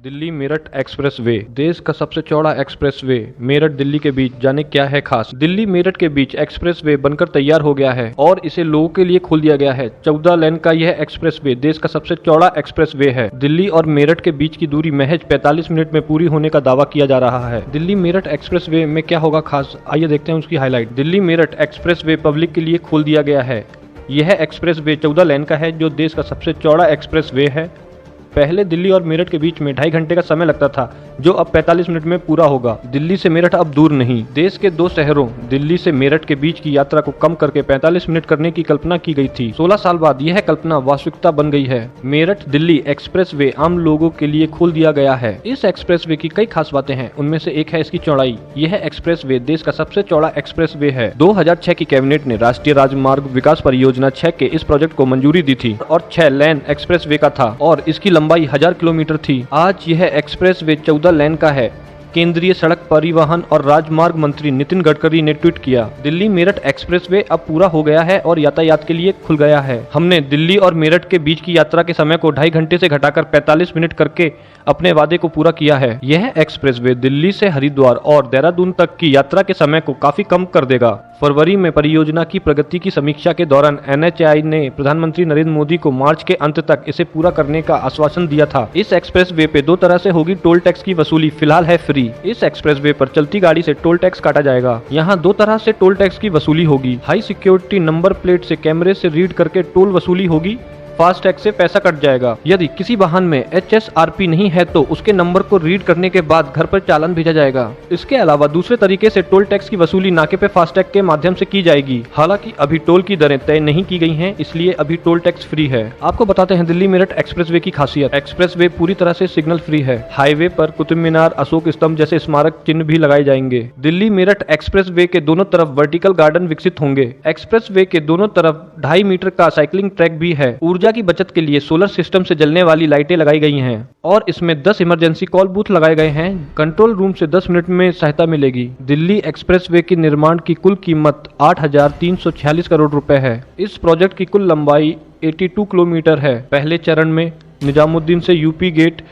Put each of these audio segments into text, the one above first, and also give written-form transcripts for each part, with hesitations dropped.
Delhi Meerut express way देश का सबसे चौड़ा एक्सप्रेस वे मेरठ दिल्ली के बीच जाने क्या है खास। दिल्ली मेरठ के बीच एक्सप्रेस वे बनकर तैयार हो गया है और इसे लोगों के लिए खोल दिया गया है। 14 लेन का यह एक्सप्रेस वे देश का सबसे चौड़ा एक्सप्रेस वे है। दिल्ली और मेरठ के बीच की दूरी महज 45 मिनट में पूरी होने का दावा किया जा रहा है। दिल्ली मेरठ एक्सप्रेस वे में क्या होगा खास, आइए देखते हैं उसकी highlight. Delhi Meerut express way public के लिए खोल दिया गया है। यह एक्सप्रेस वे 14 लेन का है जो देश का सबसे चौड़ा एक्सप्रेस वे है। पहले दिल्ली और मेरठ के बीच में 2.5 घंटे का समय लगता था, जो अब 45 मिनट में पूरा होगा। दिल्ली से मेरठ अब दूर नहीं। देश के दो शहरों दिल्ली से मेरठ के बीच की यात्रा को कम करके 45 मिनट करने की कल्पना की गई थी। 16 साल बाद यह कल्पना वास्तविकता बन गई है। मेरठ दिल्ली एक्सप्रेस वे आम लोगों के लिए खोल दिया गया है। इस एक्सप्रेस वे की कई खास बातें हैं, उनमें से एक है इसकी चौड़ाई। यह एक्सप्रेस वे देश का सबसे चौड़ा एक्सप्रेस वे है। 2006 की कैबिनेट ने राष्ट्रीय राजमार्ग विकास परियोजना 6 के इस प्रोजेक्ट को मंजूरी दी थी और 6 लेन एक्सप्रेस वे का था और इसकी लंबाई 1000 किलोमीटर थी। आज यह एक्सप्रेस वे 14 लेन का है। केंद्रीय सड़क परिवहन और राजमार्ग मंत्री नितिन गडकरी ने ट्वीट किया, दिल्ली मेरठ एक्सप्रेस वे अब पूरा हो गया है और यातायात के लिए खुल गया है। हमने दिल्ली और मेरठ के बीच की यात्रा के समय को 2.5 घंटे से घटाकर 45 मिनट करके अपने वादे को पूरा किया है। यह एक्सप्रेस वे दिल्ली से हरिद्वार और देहरादून तक की यात्रा के समय को काफी कम कर देगा। फरवरी में परियोजना की प्रगति की समीक्षा के दौरान NHAI ने प्रधानमंत्री नरेंद्र मोदी को मार्च के अंत तक इसे पूरा करने का आश्वासन दिया था। इस एक्सप्रेस वे पे 2 तरह से होगी टोल टैक्स की वसूली, फिलहाल है फ्री। इस एक्सप्रेस वे पर चलती गाड़ी से टोल टैक्स काटा जाएगा। यहाँ 2 तरह से टोल टैक्स की वसूली होगी। हाई सिक्योरिटी नंबर प्लेट से कैमरे से रीड करके टोल वसूली होगी। फास्टैग से पैसा कट जाएगा। यदि किसी वाहन में HSRP नहीं है तो उसके नंबर को रीड करने के बाद घर पर चालान भेजा जाएगा। इसके अलावा दूसरे तरीके से टोल टैक्स की वसूली नाके पे फास्टैग के माध्यम से की जाएगी। हालांकि अभी टोल की दरें तय नहीं की गई हैं, इसलिए अभी टोल टैक्स फ्री है। आपको बताते हैं दिल्ली मेरठ एक्सप्रेस वे की खासियत। एक्सप्रेस वे पूरी तरह से सिग्नल फ्री है। हाईवे पर कुतुब मीनार, अशोक स्तंभ जैसे स्मारक चिन्ह भी लगाए जाएंगे। दिल्ली मेरठ एक्सप्रेस वे के दोनों तरफ वर्टिकल गार्डन विकसित होंगे। एक्सप्रेस वे के दोनों तरफ 2.5 मीटर का साइकिलिंग ट्रैक भी है। ऊर्जा की बचत के लिए सोलर सिस्टम से जलने वाली लाइटें लगाई गई हैं और इसमें 10 इमरजेंसी कॉल बूथ लगाए गए हैं। कंट्रोल रूम से 10 मिनट में सहायता मिलेगी। दिल्ली एक्सप्रेसवे के निर्माण की कुल कीमत 8,346 करोड़ रुपए है। इस प्रोजेक्ट की कुल लंबाई 82 किलोमीटर है। पहले चरण में निजामुद्दीन से यूपी गेट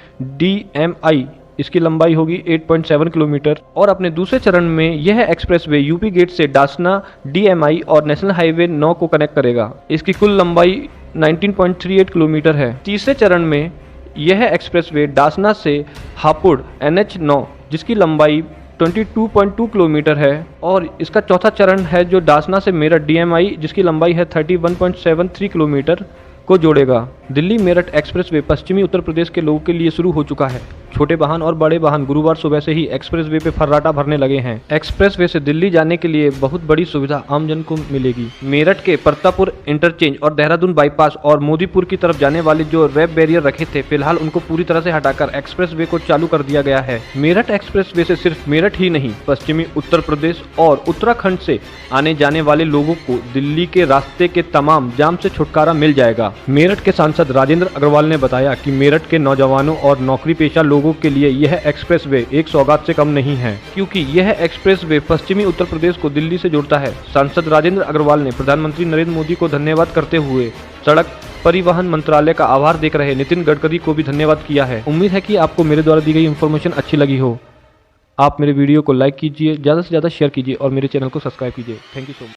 DMI इसकी लंबाई होगी 8.7 किलोमीटर और अपने दूसरे चरण में यह एक्सप्रेसवे यूपी गेट से डासना DMI और नेशनल हाईवे 9 को कनेक्ट करेगा। इसकी कुल लंबाई 19.38 किलोमीटर है। तीसरे चरण में यह एक्सप्रेसवे डासना से हापुड़ NH9 जिसकी लंबाई 22.2 किलोमीटर है और इसका चौथा चरण है जो डासना से मेरठ DMI जिसकी लंबाई है 31.73 किलोमीटर को जोड़ेगा। दिल्ली मेरठ एक्सप्रेसवे पश्चिमी उत्तर प्रदेश के लोगों के लिए शुरू हो चुका है। छोटे वाहन और बड़े वाहन गुरुवार सुबह से ही एक्सप्रेसवे पे फर्राटा भरने लगे हैं। एक्सप्रेसवे से दिल्ली जाने के लिए बहुत बड़ी सुविधा आमजन को मिलेगी। मेरठ के परतापुर इंटरचेंज और देहरादून बाईपास और मोदीपुर की तरफ जाने वाले जो रेप बैरियर रखे थे, फिलहाल उनको पूरी तरह से हटाकर एक्सप्रेसवे को चालू कर दिया गया है। मेरठ एक्सप्रेसवे से सिर्फ मेरठ ही नहीं, पश्चिमी उत्तर प्रदेश और उत्तराखंड से आने जाने वाले लोगों को दिल्ली के रास्ते के तमाम जाम से छुटकारा मिल जाएगा। मेरठ के सांसद राजेंद्र अग्रवाल ने बताया कि मेरठ के नौजवानों और नौकरी पेशा लोगों के लिए यह एक्सप्रेसवे एक सौगात से कम नहीं है, क्योंकि यह एक्सप्रेसवे पश्चिमी उत्तर प्रदेश को दिल्ली से जोड़ता है। सांसद राजेंद्र अग्रवाल ने प्रधानमंत्री नरेंद्र मोदी को धन्यवाद करते हुए सड़क परिवहन मंत्रालय का आभार देख रहे नितिन गडकरी को भी धन्यवाद किया है। उम्मीद है कि आपको मेरे द्वारा दी गई इन्फॉर्मेशन अच्छी लगी हो। आप मेरे वीडियो को लाइक कीजिए, ज़्यादा से ज़्यादा शेयर कीजिए और मेरे चैनल को सब्सक्राइब कीजिए। Thank you so much.